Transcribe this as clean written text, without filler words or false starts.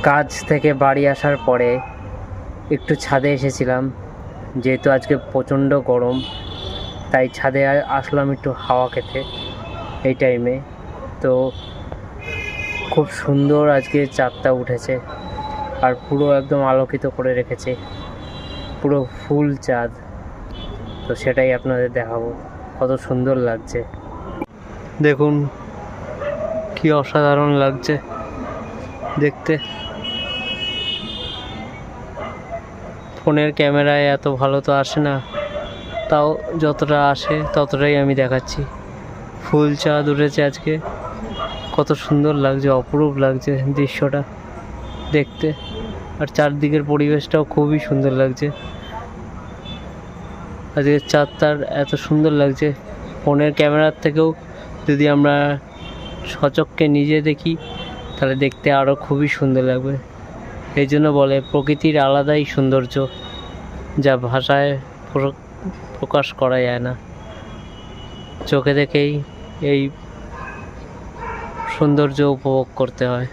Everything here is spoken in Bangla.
কাজ থেকে বাড়ি আসার পরে একটু ছাদে এসেছিলাম, যেহেতু আজকে প্রচণ্ড গরম, তাই ছাদে আসলাম একটু হাওয়া খেতে এই টাইমে। তো খুব সুন্দর আজকে চাঁদটা উঠেছে, আর পুরো একদম আলোকিত করে রেখেছে, পুরো ফুল চাঁদ। তো সেটাই আপনাদের দেখাবো, কত সুন্দর লাগছে দেখুন, কি অসাধারণ লাগছে দেখতে। ফোনের ক্যামেরায় এত ভালো তো আসে না, তাও যতটা আসে ততটাই আমি দেখাচ্ছি। ফুল চাঁদ উঠেছে আজকে, কত সুন্দর লাগছে, অপরূপ লাগছে দৃশ্যটা দেখতে। আর চারদিকের পরিবেশটাও খুবই সুন্দর লাগছে। আজকের চাঁদটার এত সুন্দর লাগছে, ফোনের ক্যামেরার থেকেও যদি আমরা সচক্ষে নিজে দেখি তাহলে দেখতে আরও খুবই সুন্দর লাগবে। এই জন্য বলে প্রকৃতির আলাদাই সৌন্দর্য, যা ভাষায় প্রকাশ করা যায় না। চোখে দেখেই এই সৌন্দর্য উপভোগ করতে হয়।